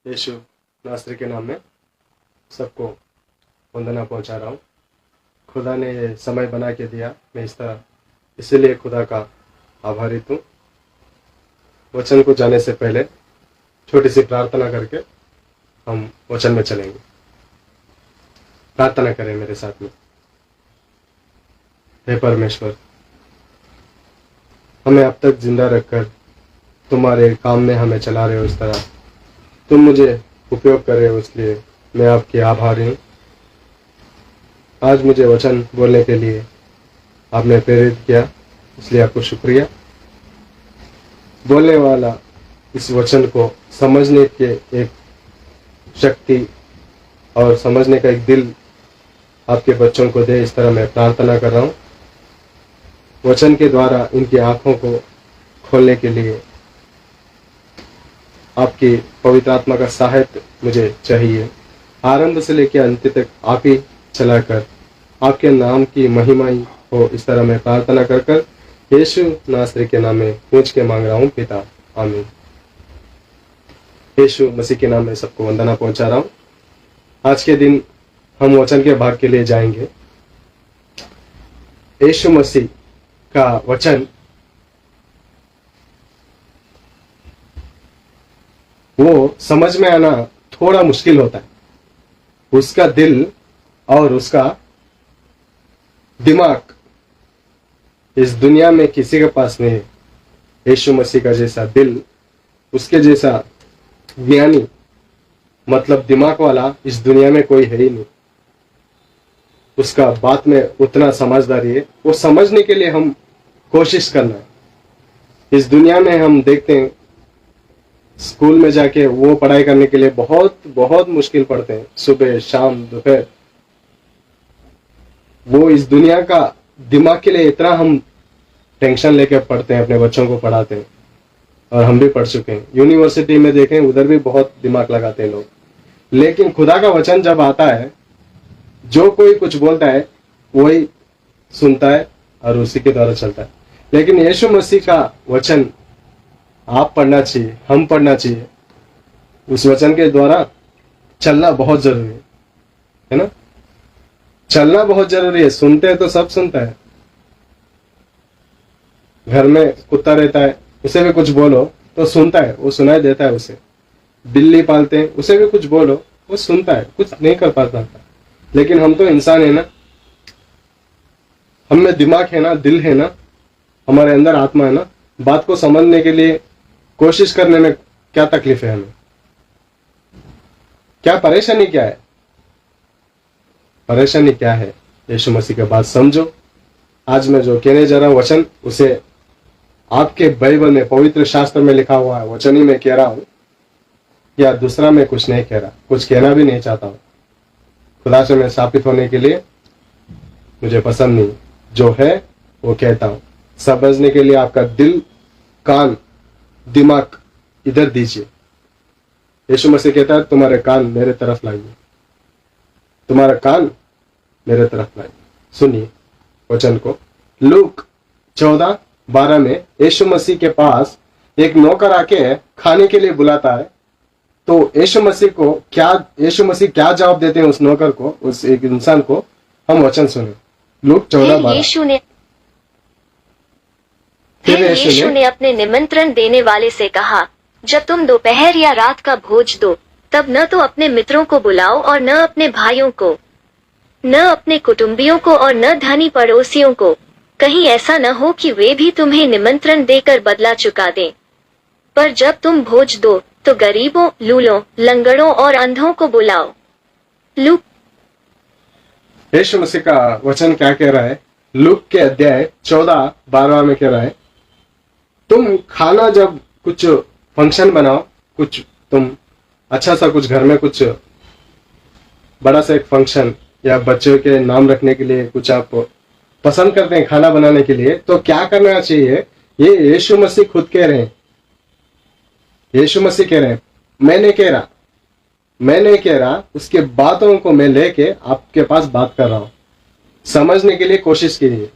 यीशु नासरी के नाम में सबको वंदना पहुंचा रहा हूँ। खुदा ने ये समय बना के दिया, मैं इस तरह इसीलिए खुदा का आभारी हूँ। वचन को जाने से पहले छोटी सी प्रार्थना करके हम वचन में चलेंगे। प्रार्थना करें मेरे साथ में। हे परमेश्वर, हमें अब तक जिंदा रखकर तुम्हारे काम में हमें चला रहे हो, इस तरह तुम मुझे उपयोग कर रहे हो, इसलिए मैं आपके आभारी हूँ। आज मुझे वचन बोलने के लिए आपने प्रेरित किया, इसलिए आपको शुक्रिया। बोलने वाला इस वचन को समझने के एक शक्ति और समझने का एक दिल आपके बच्चों को दे, इस तरह मैं प्रार्थना कर रहा हूँ। वचन के द्वारा इनकी आंखों को खोलने के लिए आपकी पवित्र आत्मा का सहायता मुझे चाहिए। आरंभ से लेकर अंत तक आप ही चलाकर आपके नाम की महिमा ही हो, इस तरह मैं प्रार्थना कर कर यीशु नासरी के नाम में पूछ के मांग रहा हूँ पिता, आमीन। यीशु मसीह के नाम में सबको वंदना पहुंचा रहा हूँ। आज के दिन हम वचन के भाग के लिए जाएंगे। यीशु मसीह का वचन वो समझ में आना थोड़ा मुश्किल होता है। उसका दिल और उसका दिमाग इस दुनिया में किसी के पास नहीं है। यीशु मसीह का जैसा दिल, उसके जैसा ज्ञानी मतलब दिमाग वाला इस दुनिया में कोई है ही नहीं। उसका बात में उतना समझदारी है, वो समझने के लिए हम कोशिश करना है। इस दुनिया में हम देखते हैं स्कूल में जाके वो पढ़ाई करने के लिए बहुत बहुत मुश्किल पड़ते हैं, सुबह शाम दोपहर। वो इस दुनिया का दिमाग के लिए इतना हम टेंशन लेके पढ़ते हैं, अपने बच्चों को पढ़ाते हैं, और हम भी पढ़ चुके हैं। यूनिवर्सिटी में देखें, उधर भी बहुत दिमाग लगाते हैं लोग। लेकिन खुदा का वचन जब आता है, जो कोई कुछ बोलता है वही सुनता है और उसी के द्वारा चलता है। लेकिन यीशु मसीह का वचन आप पढ़ना चाहिए, हम पढ़ना चाहिए। उस वचन के द्वारा चलना बहुत जरूरी है ना? चलना बहुत जरूरी है। सुनते हैं तो सब सुनता है। घर में कुत्ता रहता है, उसे भी कुछ बोलो तो सुनता है, वो सुनाई देता है उसे। बिल्ली पालते हैं, उसे भी कुछ बोलो वो सुनता है, कुछ नहीं कर पाता। लेकिन हम तो इंसान है ना, हम में दिमाग है ना, दिल है ना, हमारे अंदर आत्मा है ना। बात को समझने के लिए कोशिश करने में क्या तकलीफ है हमें? क्या परेशानी क्या है? परेशानी क्या है? यीशु मसीह की बात समझो। आज मैं जो कहने जा रहा हूं वचन, उसे आपके बाइबल में पवित्र शास्त्र में लिखा हुआ है, वचन ही मैं कह रहा हूं, या दूसरा मैं कुछ नहीं कह रहा, कुछ कहना भी नहीं चाहता हूं। खुदा से मैं स्थापित होने के लिए मुझे पसंद नहीं, जो है वो कहता हूं। समझने के लिए आपका दिल, कान, दिमाग इधर दीजिए। यीशु मसीह कहता है तुम्हारे कान मेरे तरफ लाइए, तुम्हारा कान मेरे तरफ लाइए। सुनिए वचन को। लूक 14:12 में यीशु मसीह के पास एक नौकर आके खाने के लिए बुलाता है। तो यीशु मसीह क्या जवाब देते हैं उस नौकर को, उस एक इंसान को? हम वचन सुने। लूक 14:12। यीशु ने अपने निमंत्रण देने वाले से कहा, जब तुम दोपहर या रात का भोज दो, तब न तो अपने मित्रों को बुलाओ और न अपने भाइयों को, न अपने कुटुंबियों को और न धनी पड़ोसियों को, कहीं ऐसा न हो कि वे भी तुम्हें निमंत्रण देकर बदला चुका दें। पर जब तुम भोज दो तो गरीबों, लूलों, लंगड़ों और अंधों को बुलाओ। लूक। यीशु मसीह का वचन क्या कह रहा है? लूक के अध्याय 14:12 में कह रहा है, तुम खाना जब कुछ फंक्शन बनाओ, कुछ तुम अच्छा सा कुछ घर में कुछ बड़ा सा एक फंक्शन या बच्चों के नाम रखने के लिए कुछ आप पसंद करते हैं खाना बनाने के लिए, तो क्या करना चाहिए? ये यीशु मसीह खुद कह रहे हैं। यीशु मसीह कह रहे हैं, मैं नहीं कह रहा, उसके बातों को मैं लेके आपके पास बात कर रहा हूं। समझने के लिए कोशिश कीजिए।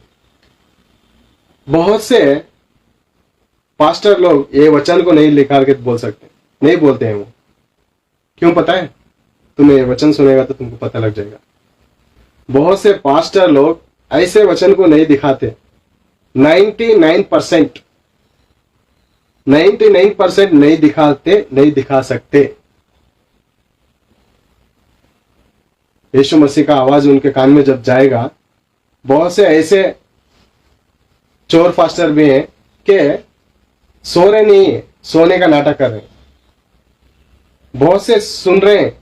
बहुत से पास्टर लोग ये वचन को नहीं लिखा के बोल सकते, नहीं बोलते हैं वो। क्यों पता है? तुम्हें वचन सुनेगा तो तुमको पता लग जाएगा। बहुत से पास्टर लोग ऐसे वचन को नहीं दिखाते। 99% नहीं दिखाते, नहीं दिखा सकते। यीशु मसीह का आवाज उनके कान में जब जाएगा, बहुत से ऐसे चोर फास्टर भी हैं कि सो रहे नहीं है, सोने का नाटक कर रहे हैं। बहुत से सुन रहे हैं,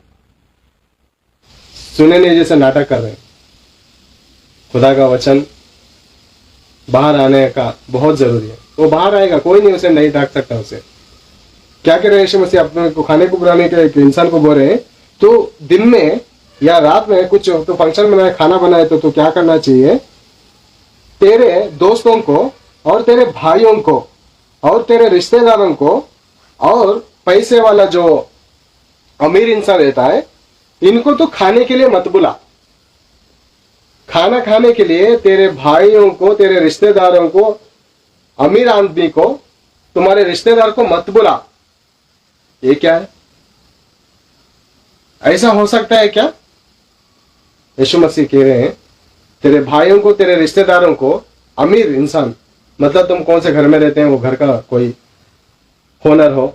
सुने नहीं जैसे नाटक कर रहे हैं। खुदा का वचन बाहर आने का बहुत जरूरी है। वो बाहर आएगा, कोई नहीं उसे नहीं ढक सकता। उसे क्या कह रहे हैं यीशु मसीह? अपने को खाने को बुलाने के एक इंसान को बोल रहे हैं, तो दिन में या रात में कुछ तो फंक्शन बनाए, खाना बनाए, तो क्या करना चाहिए? तेरे दोस्तों को और तेरे भाइयों को और तेरे रिश्तेदारों को और पैसे वाला जो अमीर इंसान रहता है, इनको तो खाने के लिए मत बुला। खाना खाने के लिए तेरे भाइयों को, तेरे रिश्तेदारों को, अमीर आदमी को, तुम्हारे रिश्तेदार को मत बुला। ये क्या है? ऐसा हो सकता है क्या? यीशु मसीह कह रहे हैं तेरे भाइयों को, तेरे रिश्तेदारों को, अमीर इंसान मतलब तुम कौन से घर में रहते हैं, वो घर का कोई ओनर हो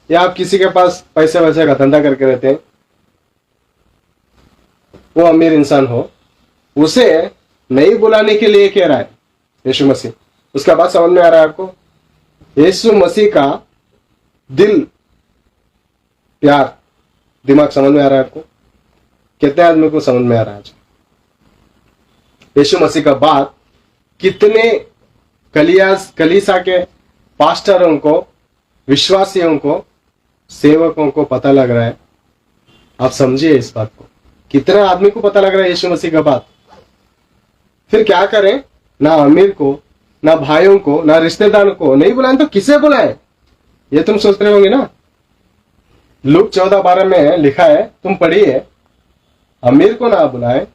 या आप किसी के पास पैसे वैसे का धंधा करके रहते हैं, वो अमीर इंसान हो, उसे नहीं बुलाने के लिए कह रहा है यीशु मसीह। उसका बात समझ में आ रहा है आपको? यीशु मसीह का दिल, प्यार, दिमाग समझ में आ रहा है आपको? कितने आदमी को समझ में आ रहा है? यीशु मसीह का बात कितने कलीसा के पास्टरों को, विश्वासियों को, सेवकों को पता लग रहा है? आप समझिए इस बात को। कितना आदमी को पता लग रहा है यीशु मसीह का बात? फिर क्या करें? ना अमीर को, ना भाइयों को, ना रिश्तेदारों को नहीं बुलाएं तो किसे बुलाएं? ये तुम सोच रहे होंगे ना। लूक 14:12 में लिखा है, तुम पढ़िए, अमीर को ना बुलाए,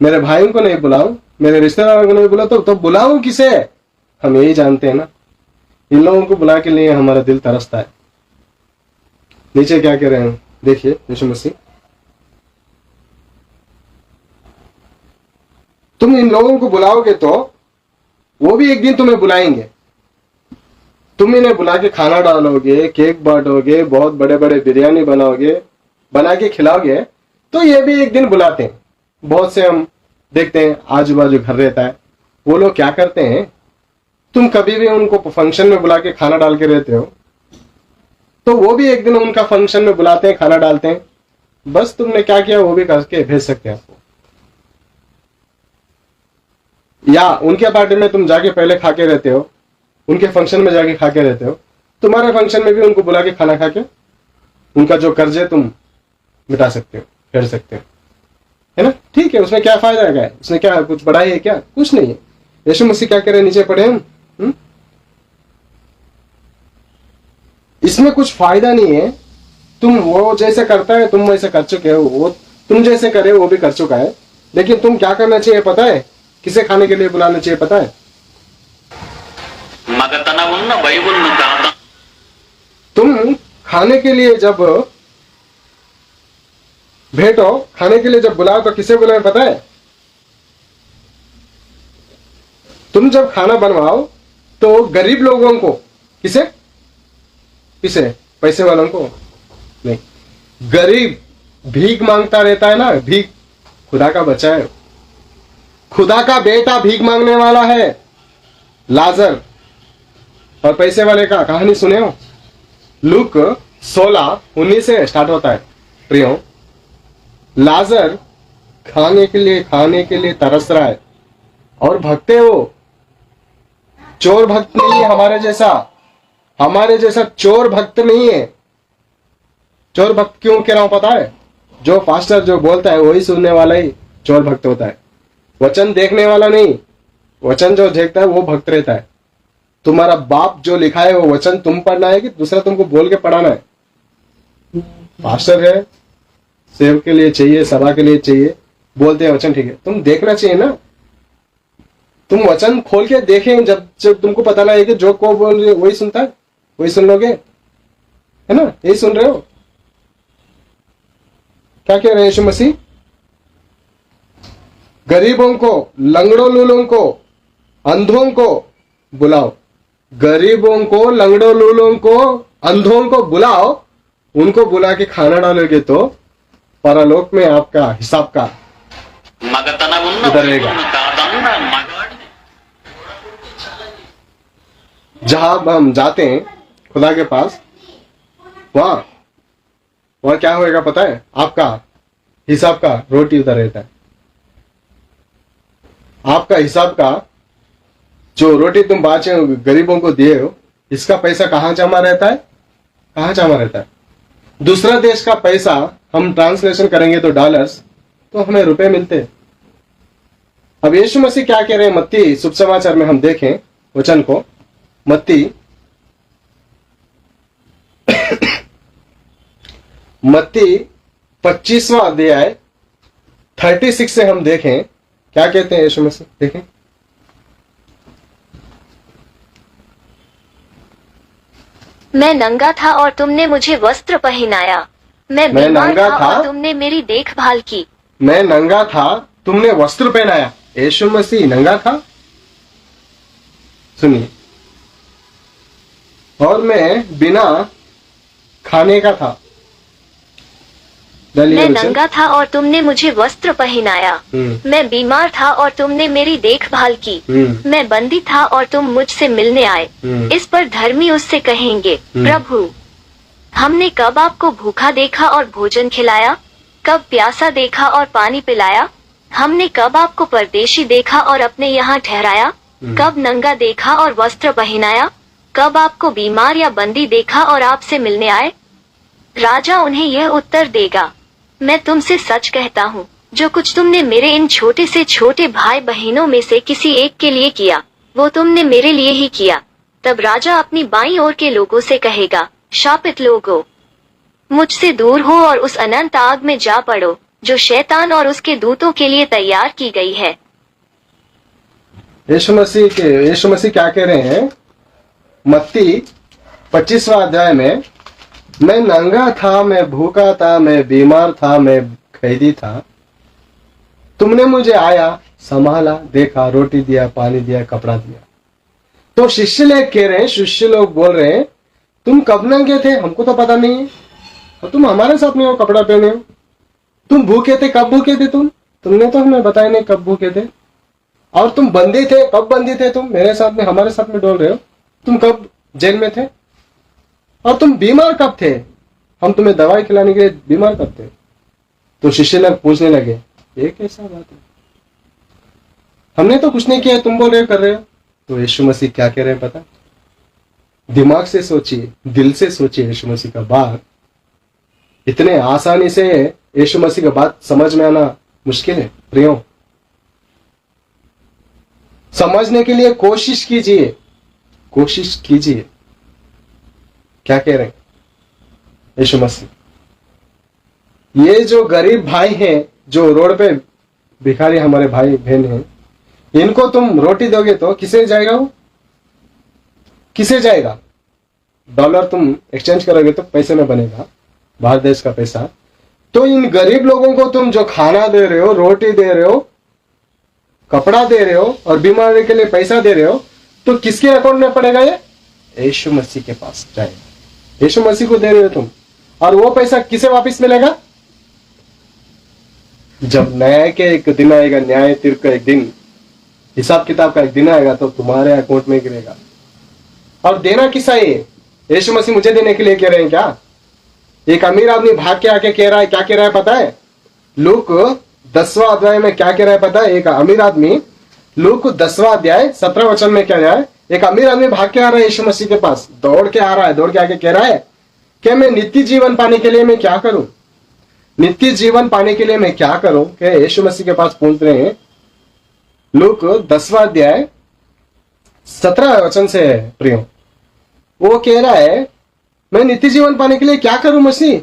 मेरे भाइयों को नहीं बुलाओ, मेरे रिश्तेदारों को नहीं बुलाओ, तो बुलाऊं किसे? हम यही जानते हैं ना, इन लोगों को बुला के लिए हमारा दिल तरसता है। नीचे क्या कह रहे हैं देखिए यीशु मसीह, तुम इन लोगों को बुलाओगे तो वो भी एक दिन तुम्हें बुलाएंगे। तुम इन्हें बुला के खाना डालोगे, केक बांटोगे, बहुत बड़े बड़े बिरयानी बनाओगे, बना के खिलाओगे, तो ये भी एक दिन बुलाते हैं। बहुत से हम देखते हैं आजू बाजू घर रहता है, वो लोग क्या करते हैं, तुम कभी भी उनको फंक्शन में बुला के खाना डाल के रहते हो, तो वो भी एक दिन उनका फंक्शन में बुलाते हैं, खाना डालते हैं। बस तुमने क्या किया वो भी करके भेज सकते हैं आपको। या उनके पार्टी में तुम जाके पहले खा के रहते हो, उनके फंक्शन में जाके खा के रहते हो, तुम्हारे फंक्शन में भी उनको बुला के खाना खा के उनका जो कर्ज है तुम मिटा सकते हो, फेर सकते हो, है ना? ठीक है, उसमें क्या फायदा है? उसमें क्या कुछ बढ़ाई है क्या? कुछ नहीं है। यीशु मसीह क्या कह रहे हैं, नीचे पढ़े हम, इसमें कुछ फायदा नहीं है। तुम वो जैसे करता है तुम वैसे कर चुके हो, वो तुम जैसे करे वो भी कर चुका है। लेकिन तुम क्या करना चाहिए पता है? किसे खाने के लिए बुलाना चाहिए पता है? तुम खाने के लिए जब भेंटो, खाने के लिए जब बुलाओ तो किसे बुलाए पता है? तुम जब खाना बनवाओ तो गरीब लोगों को, किसे? पैसे वालों को नहीं। गरीब भीख मांगता रहता है ना, भीख, खुदा का बच्चा है, खुदा का बेटा भीख मांगने वाला है, लाजर। और पैसे वाले का कहानी सुने हो? लूक 16:19 से स्टार्ट होता है। प्रियो, लाजर खाने के लिए तरस रहा है और भक्त है वो, चोर भक्त नहीं है। हमारे जैसा चोर भक्त नहीं है। चोर भक्त क्यों कह रहा हूं पता है? जो पास्टर जो बोलता है वही सुनने वाला ही चोर भक्त होता है। वचन देखने वाला नहीं, वचन जो देखता है वो भक्त रहता है। तुम्हारा बाप जो लिखा है वो वचन तुम पढ़ना है कि दूसरा तुमको बोल के पढ़ाना है? पास्टर है, सेव के लिए चाहिए, सभा के लिए चाहिए, बोलते हैं वचन, ठीक है, तुम देखना चाहिए ना। तुम वचन खोल के देखें, जब तुमको पता लगे कि जो को बोल रहे वही सुनता है, वही सुन लोगे, है ना? यही सुन रहे हो। क्या कह रहे हैं यीशु मसीह? गरीबों को, लंगड़ों लूलों को, अंधों को बुलाओ। गरीबों को, लंगड़ों लूलों को, अंधों को बुलाओ। उनको बुला के खाना डालोगे तो परलोक में आपका हिसाब का उधरेगा। जहां हम जाते हैं खुदा के पास, वहां क्या होएगा पता है? आपका हिसाब का रोटी उधर रहता है। आपका हिसाब का जो रोटी तुम बाचे हो, गरीबों को दिए हो, इसका पैसा कहां जमा रहता है? कहां जमा रहता है? दूसरा देश का पैसा हम ट्रांसलेशन करेंगे तो डॉलर्स, तो हमें रुपए मिलते हैं। अब यीशु मसीह क्या कह रहे हैं? मत्ती शुभ समाचार में हम देखें वचन को, मत्ती 25वां अध्याय 36 से हम देखें क्या कहते हैं यीशु मसीह। देखें, मैं नंगा था और तुमने मुझे वस्त्र पहनाया, मैं बीमार था और तुमने मेरी देखभाल की। मैं नंगा था, तुमने वस्त्र पहनाया। यीशु मसीह नंगा था, सुनिए। और मैं बिना खाने का था। मैं नंगा था और तुमने मुझे वस्त्र पहनाया, मैं बीमार था और तुमने मेरी देखभाल की, मैं बंदी था और तुम मुझसे मिलने आए। इस पर धर्मी उससे कहेंगे, प्रभु, हमने कब आपको भूखा देखा और भोजन खिलाया? कब प्यासा देखा और पानी पिलाया? हमने कब आपको परदेशी देखा और अपने यहाँ ठहराया? कब नंगा देखा और वस्त्र पहनाया? कब आपको बीमार या बंदी देखा और आपसे मिलने आए? राजा उन्हें यह उत्तर देगा, मैं तुमसे सच कहता हूँ, जो कुछ तुमने मेरे इन छोटे से छोटे भाई बहनों में से किसी एक के लिए किया, वो तुमने मेरे लिए ही किया। तब राजा अपनी बाईं ओर के लोगों से कहेगा, शापित लोगों, मुझसे दूर हो और उस अनंत आग में जा पड़ो, जो शैतान और उसके दूतों के लिए तैयार की गई है। यीशु मसीह क्या कह रहे हैं? मत्ती 25वां अध्याय में, मैं नंगा था, मैं भूखा था, मैं बीमार था, मैं कैदी था, तुमने मुझे आया, संभाला, देखा, रोटी दिया, पानी दिया, कपड़ा दिया। तो शिष्य लोग कह रहे हैं, शिष्य लोग बोल रहे हैं, तुम कब नंगे थे? हमको तो पता नहीं है, और तुम हमारे साथ में हो, कपड़ा पहने हो। तुम भूखे थे, कब भूखे थे? तुमने तो हमें बताया नहीं कब भूखे थे। और तुम बंदी थे, कब बंदी थे? तुम मेरे साथ में, हमारे साथ में डोल रहे हो। तुम कब जेल में थे? और तुम बीमार कब थे? हम तुम्हें दवाई खिलाने के लिए बीमार कब थे? तो शिष्य लोग पूछने लगे, ये कैसा बात है? हमने तो कुछ नहीं किया, तुम बोल रहे हो, कर रहे हो। तो यीशु मसीह क्या कह रहे हैं पता? दिमाग से सोचिए, दिल से सोचिए यीशु मसीह का बात। इतने आसानी से यीशु मसीह का बात समझ में आना मुश्किल है प्रियो। समझने के लिए कोशिश कीजिए, कोशिश कीजिए। क्या कह रहे हैं यीशु मसीह? ये जो गरीब भाई हैं, जो रोड पे भिखारी हमारे भाई बहन हैं, इनको तुम रोटी दोगे तो किसे जाएगा? वो किसे जाएगा? डॉलर तुम एक्सचेंज करोगे तो पैसे में बनेगा, बाहर देश का पैसा। तो इन गरीब लोगों को तुम जो खाना दे रहे हो, रोटी दे रहे हो, कपड़ा दे रहे हो और बीमारी के लिए पैसा दे रहे हो, तो किसके अकाउंट में पड़ेगा? ये यीशु मसीह के पास जाएगा। यीशु मसीह को दे रहे हो तुम, और वो पैसा किसे वापस मिलेगा? जब न्याय के एक दिन आएगा, न्याय तीर्थ का एक दिन, हिसाब किताब का एक दिन आएगा, तो तुम्हारे अकाउंट में गिरेगा। और देना किसा है? यीशु मसीह मुझे देने के लिए कह रहे हैं क्या? एक अमीर आदमी भाग के आके कह रहा है, क्या कह रहा है पता है? लूक 10वां अध्याय में क्या कह रहा है पता है? एक अमीर आदमी, लूक 10वां अध्याय 17 वचन में कह रहा है, एक अमीर आदमी भाग के आ रहा है यीशु मसीह के पास, दौड़ के आ रहा है, दौड़ के आके कह रहा है कि मैं नित्य जीवन पाने के लिए मैं क्या करूं? नित्य जीवन पाने के लिए मैं क्या करूं? कि यीशु मसीह के पास पहुंच रहे हैं। लूक 10वां अध्याय 17 वचन से है प्रियो। वो कह रहा है, मैं नित्य जीवन पाने के लिए क्या करूं मसीह?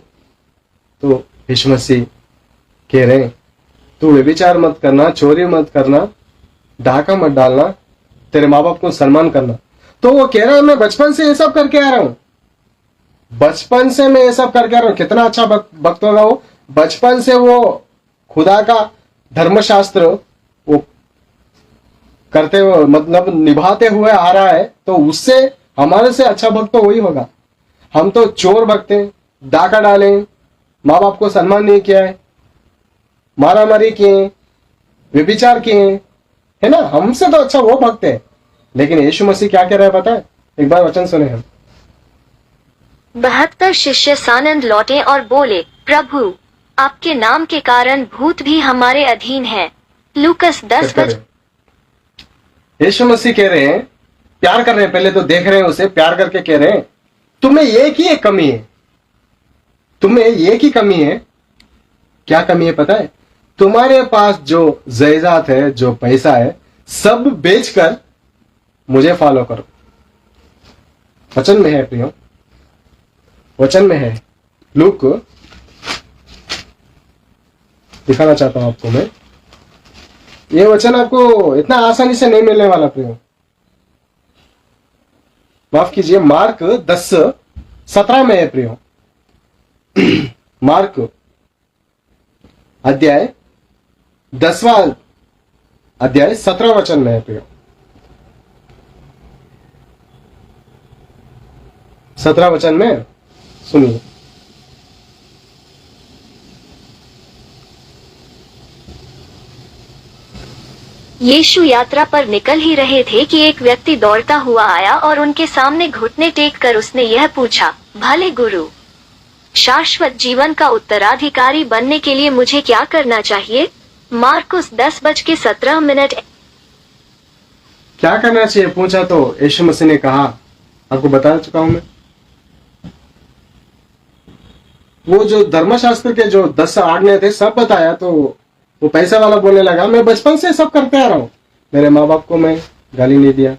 तो यीशु मसीह कह रहे हैं, तू व्यभिचार मत करना, चोरी मत करना, डाका मत डालना, तेरे माँ बाप को सम्मान करना। तो वो कह रहा है, मैं बचपन से ये सब करके आ रहा हूं, बचपन से मैं ये सब करके आ रहा हूं। कितना अच्छा भक्त होगा वो, बचपन से वो खुदा का धर्मशास्त्र वो करते हुए मतलब निभाते हुए आ रहा है, तो उससे हमारे से अच्छा भक्त तो वही होगा। हम तो चोर भक्त हैं, डाका डाले, माँ बाप को सम्मान नहीं किया है, मारामारी किए, व्यभिचार किए, है ना। हमसे तो अच्छा वो भक्त है। लेकिन यीशु मसीह क्या कह रहा है पता है? एक बार वचन सुने हम। 72 शिष्य सानंद लौटे और बोले, प्रभु, आपके नाम के कारण भूत भी हमारे अधीन हैं। लूकस 10 यीशु मसीह कह रहे हैं, प्यार कर रहे हैं, पहले तो देख रहे हैं उसे, प्यार करके कह रहे हैं, तुम्हें एक ही एक कमी है, तुम्हें एक ही कमी है। क्या कमी है पता है? तुम्हारे पास जो जायदाद है, जो पैसा है, सब बेचकर मुझे फॉलो करो। वचन में है प्रियो, वचन में है। लूक दिखाना चाहता हूं आपको मैं। ये वचन आपको इतना आसानी से नहीं मिलने वाला प्रियो। माफ कीजिए, मार्क 10:17 में है प्रियो। मार्क अध्याय 10वां अध्याय 17 वचन में है प्रियो। 17 वचन में सुनिए। यीशु यात्रा पर निकल ही रहे थे कि एक व्यक्ति दौड़ता हुआ आया और उनके सामने घुटने टेक कर उसने यह पूछा, भले गुरु, शाश्वत जीवन का उत्तराधिकारी बनने के लिए मुझे क्या करना चाहिए? मार्कुस 10:17। क्या करना चाहिए पूछा तो यीशु मसीह ने कहा, आपको बता चुका हूं मैं, वो जो धर्मशास्त्र के जो 10 आज्ञा थे सब बताया। तो वो पैसा वाला बोलने लगा, मैं बचपन से सब करते आ रहा हूं, मेरे माँ बाप को मैं गाली नहीं दिया,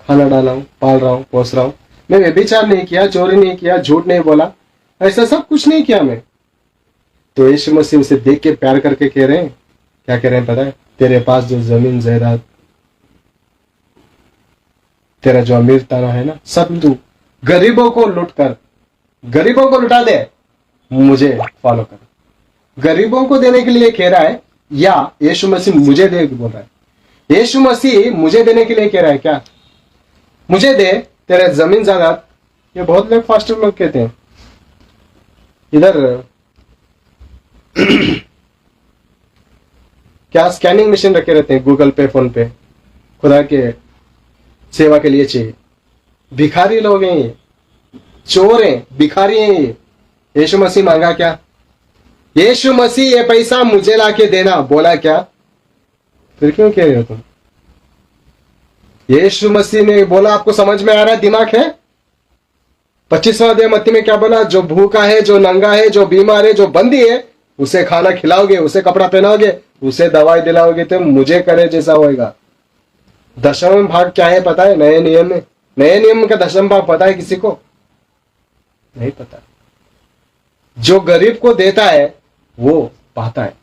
खाना डाला हूं, पाल रहा हूं, पोस रहा हूं, मैं व्यभिचार नहीं किया, चोरी नहीं किया, झूठ नहीं बोला, ऐसा सब कुछ नहीं किया मैं। तो यीशु मसीह उसे देख के प्यार करके कह रहे हैं, क्या कह रहे हैं पता है? तेरे पास जो जमीन जायदाद, तेरा जो अमीर ताना है ना, सब तू गरीबों को लूट कर, गरीबों को लुटा दे, मुझे फॉलो कर। गरीबों को देने के लिए कह रहा है या यीशु मसीह मुझे दे बोल रहा है? यीशु मसीह मुझे देने के लिए कह रहा है क्या? मुझे दे तेरे जमीन जायदाद। ये बहुत लोग फास्टर लोग कहते हैं इधर क्या स्कैनिंग मशीन रखे रहते हैं गूगल पे, फोन पे, खुदा के सेवा के लिए चाहिए। भिखारी लोग हैं ये, चोर हैं, भिखारी हैं ये। यीशु मसीह मांगा क्या? यीशु मसीह ये पैसा मुझे लाके देना बोला क्या? फिर क्यों कह रहे हो तुम? यीशु मसीह ने बोला, आपको समझ में आ रहा है? दिमाग है? 25वां अध्याय मत्ती में क्या बोला? जो भूखा है, जो नंगा है, जो बीमार है, जो बंदी है, उसे खाना खिलाओगे, उसे कपड़ा पहनाओगे, उसे दवाई दिलाओगे, तो मुझे करे जैसा होएगा। दशम भाग क्या है पता है? नए नियम में, नए नियम का दशम भाग पता है किसी को? नहीं पता। जो गरीब को देता है वो पाता है।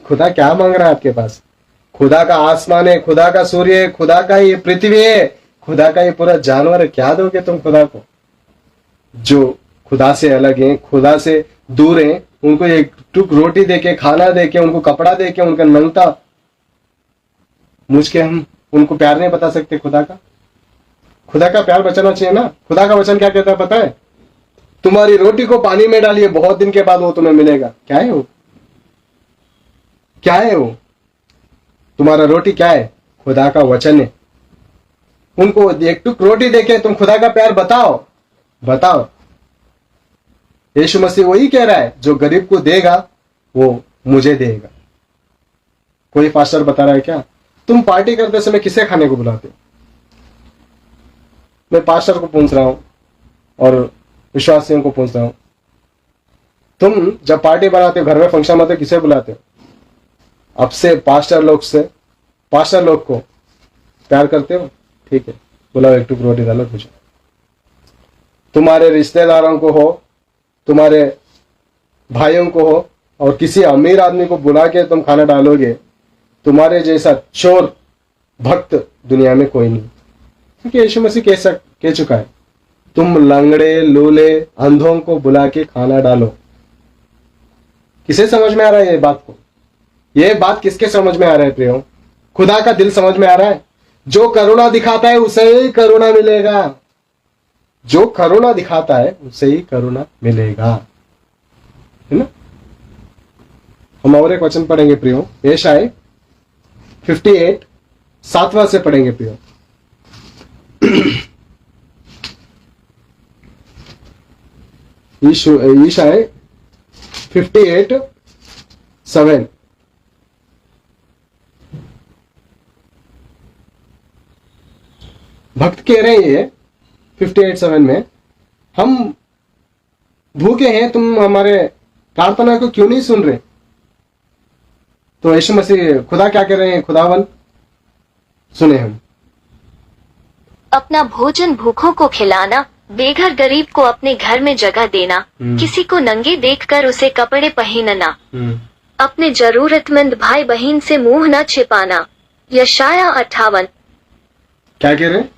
खुदा क्या मांग रहा है आपके पास? खुदा का आसमान है, खुदा का सूर्य है, खुदा का ये पृथ्वी है, खुदा का ये पूरा जानवर है। क्या दोगे तुम खुदा को? जो खुदा से अलग है, खुदा से दूर है, उनको एक टुक रोटी देके, खाना देके, उनको कपड़ा देके, उनका नंगता मुझ के हम उनको प्यार नहीं बता सकते खुदा का? खुदा का प्यार बचाना चाहिए ना। खुदा का वचन क्या कहता है पता है? तुम्हारी रोटी को पानी में डालिए, बहुत दिन के बाद वो तुम्हें मिलेगा। क्या है वो? क्या है वो? तुम्हारा रोटी क्या है? खुदा का वचन है। उनको एक टुक रोटी देके तुम खुदा का प्यार बताओ, बताओ। यीशु मसीह वही कह रहा है, जो गरीब को देगा वो मुझे देगा। कोई पास्टर बता रहा है क्या? तुम पार्टी करते समय किसे खाने को बुलाते हो? मैं पास्टर को पूछ रहा हूं और विश्वासियों को पूछ रहा हूं, तुम जब पार्टी बनाते हो, घर में फंक्शन में, तो किसे बुलाते हो? अब से पास्टर लोग को प्यार करते हो? ठीक है, बुलाओ, एक टुक रोटी डालो, पूछो। तुम्हारे रिश्तेदारों को हो, तुम्हारे भाइयों को हो, और किसी अमीर आदमी को बुला के तुम खाना डालोगे, तुम्हारे जैसा चोर भक्त दुनिया में कोई नहीं। क्योंकि यीशु मसीह कह चुका है, तुम लंगड़े, लूले, अंधों को बुला के खाना डालो, किसे समझ में आ रहा है ये बात को? ये बात किसके समझ में आ रहा है प्रियो? खुदा का दिल समझ में आ रहा है? जो करुणा दिखाता है उसे ही करुणा मिलेगा। जो करुणा दिखाता है उसे ही करुणा मिलेगा, है ना? हम और एक वचन पढ़ेंगे प्रियो, यशायाह 58 7वां से पढ़ेंगे प्रियो। यशायाह 58 7। भक्त कह रहे हैं ये 58:7 में, हम भूखे हैं, तुम हमारे प्रार्थना को क्यों नहीं सुन रहे? तो यीशु मसीह खुदा क्या कह रहे हैं? खुदावन सुने हम। अपना भोजन भूखों को खिलाना, बेघर गरीब को अपने घर में जगह देना, किसी को नंगे देखकर उसे कपड़े पहनना, अपने जरूरतमंद भाई बहन से मुंह न छिपाना। यशायाह 58। क्या कह रहे हैं?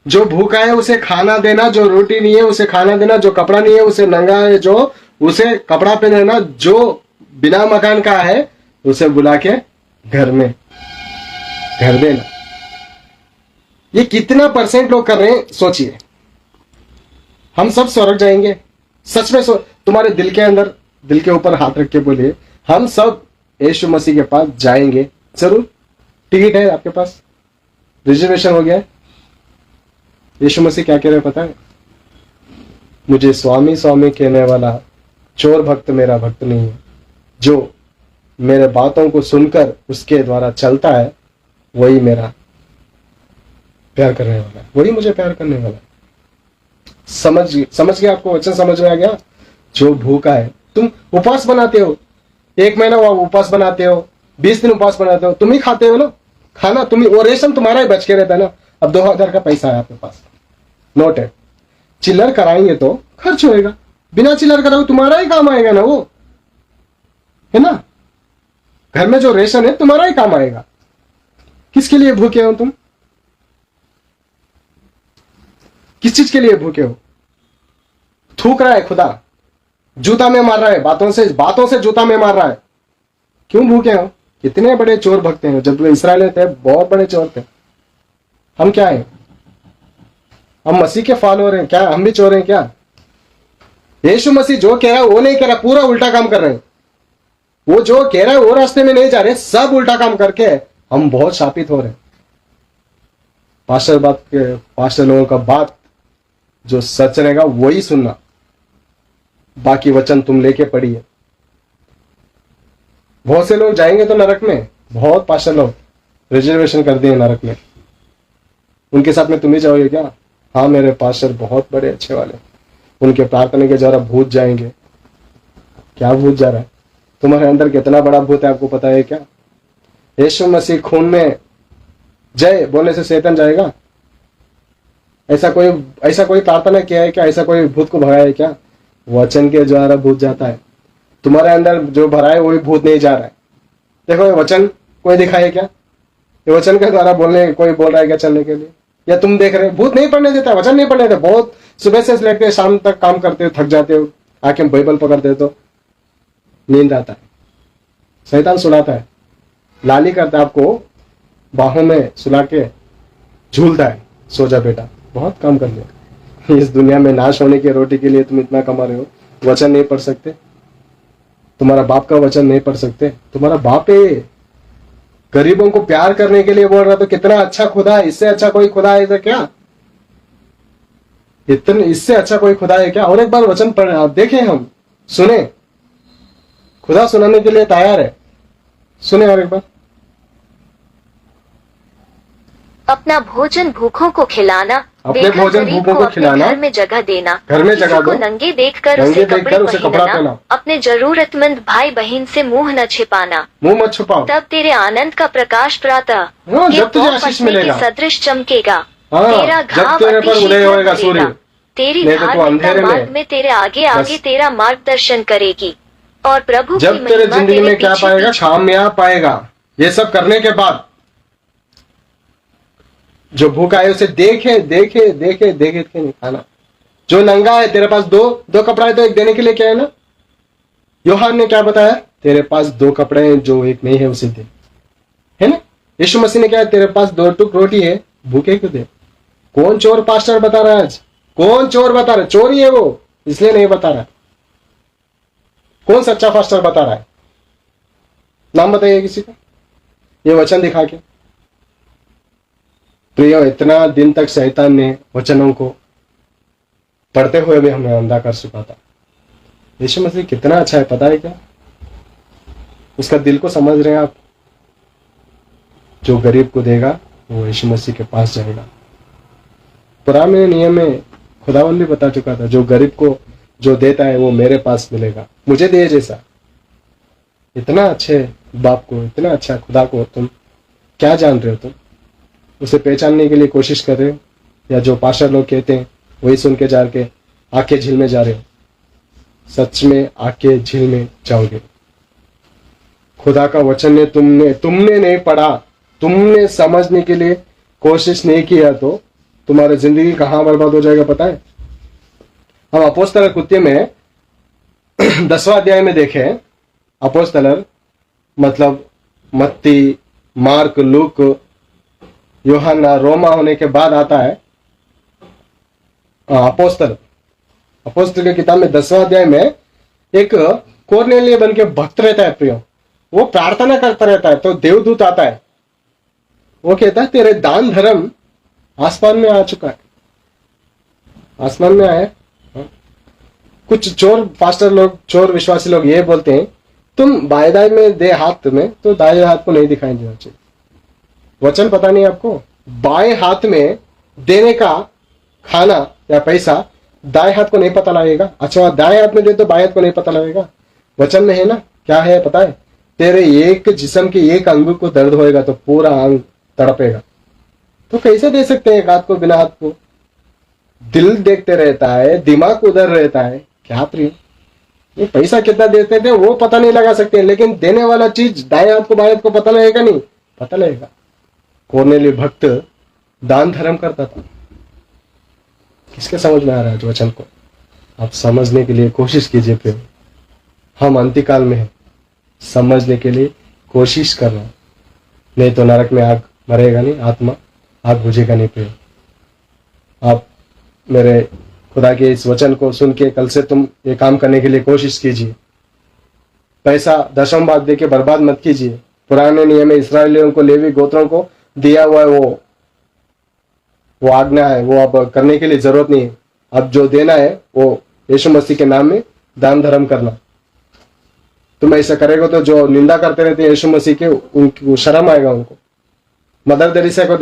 जो भूखा है उसे खाना देना, जो रोटी नहीं है उसे खाना देना, जो कपड़ा नहीं है उसे नंगा है जो उसे कपड़ा पहनाना, जो बिना मकान का है उसे बुला के घर में घर देना। ये कितना % लोग कर रहे हैं सोचिए। हम सब स्वर्ग जाएंगे सच में? तुम्हारे दिल के अंदर, दिल के ऊपर हाथ रख के बोलिए, हम सब यीशु मसीह के पास जाएंगे जरूर। टिकट है आपके पास, रिजर्वेशन हो गया है। यीशु मसीह क्या कह रहे हैं पता है? मुझे स्वामी स्वामी कहने वाला चोर भक्त मेरा भक्त नहीं है, जो मेरे बातों को सुनकर उसके द्वारा चलता है वही मेरा प्यार करने वाला है, वही मुझे प्यार करने वाला है। समझ गया? आपको वचन समझ में आ गया? जो भूखा है, तुम उपवास बनाते हो, 1 महीना वो उपवास बनाते हो, 20 दिन उपवास बनाते हो, तुम ही खाते हो ना खाना, तुम ही, वो रेशम तुम्हारा ही बच के रहता है ना। अब 2000 का पैसा है आपके पास, नोट है, चिल्लर कराएंगे तो खर्च होएगा, बिना चिल्लर कराओ तुम्हारा ही काम आएगा ना, वो है ना। घर में जो रेशन है तुम्हारा ही काम आएगा। किसके लिए भूखे हो तुम? किस चीज के लिए भूखे हो? थूक रहा है खुदा, जूता में मार रहा है, बातों से जूता में मार रहा है। क्यों भूखे हो? कितने बड़े चोर भगते हैं। जब इस्राएल थे बहुत बड़े चोर थे। हम क्या है? हम मसीह के फॉलोअर हैं क्या? हम भी चोर हैं क्या? यीशु मसीह जो कह रहा है वो नहीं कह रहा, पूरा उल्टा काम कर रहे हैं। वो जो कह रहा है वो रास्ते में नहीं जा रहे, सब उल्टा काम करके हम बहुत शापित हो रहे हैं। पास्टर लोगों का बात जो सच रहेगा वही सुनना, बाकी वचन तुम लेके पढ़िए। बहुत से लोग जाएंगे तो नरक में, बहुत पास्टर लोग रिजर्वेशन कर दिए नरक में, उनके साथ में तुम ही जाओगे क्या? हाँ, मेरे पास्टर बहुत बड़े अच्छे वाले, उनके प्रार्थना के जरा भूत जाएंगे। क्या भूत जा रहा है? तुम्हारे अंदर कितना बड़ा भूत है आपको पता है क्या? यीशु मसीह खून में जय बोलने से शैतान जाएगा? ऐसा कोई प्रार्थना किया है क्या? ऐसा कोई भूत को भगाया है क्या? वचन के द्वारा भूत जाता है। तुम्हारे अंदर जो भरा है वही भूत नहीं जा रहा है। देखो ये वचन कोई दिखाए क्या? ये वचन के द्वारा बोलने कोई बोल रहा है क्या चलने के लिए? या तुम देख रहे हो भूत नहीं पढ़ने देता, वचन नहीं पढ़ने देता। बहुत सुबह से लेकर शाम तक काम करते हो, थक जाते हो, आके बाइबल पकड़ते हो तो नींद आता है, शैतान सुलाता है, लाली करता है, आपको बाहों में सुला के झूलता है, सो जा बेटा, बहुत काम कर लिया। इस दुनिया में नाश होने की रोटी के लिए तुम इतना कमा रहे हो, वचन नहीं पढ़ सकते? तुम्हारा बाप का वचन नहीं पढ़ सकते? तुम्हारा बाप है, गरीबों को प्यार करने के लिए बोल रहा, तो कितना अच्छा खुदा है। इससे अच्छा कोई खुदा है क्या? इससे अच्छा कोई खुदा है क्या? और एक बार वचन पढ़ देखें, हम सुने, खुदा सुनाने के लिए तैयार है। सुने और एक बार। अपना भोजन भूखों को खिलाना, अपने भोजन भूखों को खिलाना, घर में जगह देना, घर में जगह दो, नंगे देखकर उसे कपड़ा पहनाना, अपने जरूरतमंद भाई बहन से मुंह न छिपाना, मुंह मत छुपाओ, तब तेरे आनंद का प्रकाश प्रातः जब तुझे आशीष मिलेगा, सदृश चमकेगा। तेरा घाव तेरे पर उदय होएगा सूर्य, तेरी धार्मिकता मार्ग में तेरे आगे आगे तेरा मार्गदर्शन करेगी। और प्रभु जब तेरे जिंदगी में क्या पाएगा? कामयाब पाएगा। ये सब करने के बाद जो भूखा है उसे देखे देखे देखे देखे नहीं खाना। जो नंगा है, तेरे पास दो कपड़ा है तो एक देने के लिए क्या है ना? यूहन्ना ने क्या बताया? तेरे पास 2 कपड़े हैं, जो एक नहीं है उसे दे, है ना? यीशु मसीह ने क्या, तेरे पास 2 टुक रोटी है, भूखे को दे। कौन चोर पास्टर बता रहा है आज? कौन चोर बता रहा है? चोर ही है वो, इसलिए नहीं बता रहा। कौन सच्चा पास्टर बता रहा है? नाम बताइए किसी का, ये वचन दिखा के। प्रियो, इतना दिन तक शैतान ने वचनों को पढ़ते हुए भी हमें अंधा कर चुका था। यीशु मसीह कितना अच्छा है, पता है क्या? उसका दिल को समझ रहे हैं आप? जो गरीब को देगा वो यीशु मसीह के पास जाएगा। पुराने नियम में खुदावन भी बता चुका था, जो गरीब को जो देता है वो मेरे पास मिलेगा, मुझे दे जैसा। इतना अच्छे बाप को, इतना अच्छा खुदा को तुम क्या जान रहे हो? तुम उसे पहचानने के लिए कोशिश कर रहे हो, या जो पास्टर लोग कहते हैं वही सुन के जा के आके झील में जा रहे हो? सच में आके झील में जाओगे। खुदा का वचन ने तुमने नहीं पढ़ा, तुमने समझने के लिए कोशिश नहीं किया तो तुम्हारी जिंदगी कहां बर्बाद हो जाएगा पता है? हम अपोस्तलर कृत्य में 10वां अध्याय में देखें। अपोस्तलर मतलब मत्ती, मार्क, लूक, यूहन्ना, रोमा होने के बाद आता है अपोस्तल की किताब में 10वां अध्याय में एक कोर्नेलिय बन के भक्त रहता है। प्रियो, वो प्रार्थना करता रहता है तो देवदूत आता है, वो कहता है तेरे दान धर्म आसमान में आ चुका है। आसमान में आया। कुछ चोर पास्टर लोग, चोर विश्वासी लोग ये बोलते हैं तुम बाएं दाएं में दे हाथ में, तो दाएं हाथ को नहीं दिखाई देना चाहिए। वचन पता नहीं आपको? बाएं हाथ में देने का खाना या पैसा दाएं हाथ को नहीं पता लगेगा। अच्छा, दाएं हाथ में दे तो बाएं हाथ को नहीं पता लगेगा। वचन में है ना, क्या है पता है? तेरे एक जिस्म के एक अंग को दर्द होएगा तो पूरा अंग तड़पेगा। तो कैसे दे सकते हैं एक हाथ को बिना हाथ को? दिल देखते रहता है, दिमाग उधर रहता है। क्या प्रिय, ये पैसा कितना देते थे वो पता नहीं लगा सकते, लेकिन देने वाला चीज दाएं हाथ को बाएं हाथ को पता लगेगा नहीं? पता लगेगा। कोर्नेलिय भक्त दान धर्म करता था। किसके समझ में आ रहा है वचन को? आप समझने के लिए कोशिश कीजिए। फिर हम अंतिकाल में हैं, समझने के लिए कोशिश कर रहे हैं, नहीं तो नरक में आग मरेगा नहीं, आत्मा आग बुझेगा नहीं। फिर आप मेरे खुदा के इस वचन को सुन के कल से तुम ये काम करने के लिए कोशिश कीजिए। पैसा दशम भाग दे के बर्बाद मत कीजिए। पुराने नियम में इस्राएलियों को, लेवी गोत्रों को दिया हुआ है वो आज्ञा है, वो अब करने के लिए जरूरत नहीं है। अब जो देना है वो यीशु मसीह के नाम में दान धर्म करना। तुम ऐसा करेगा तो जो निंदा करते रहते हैं यीशु मसीह के, उनको शर्म आएगा। उनको मदर तेरेसा को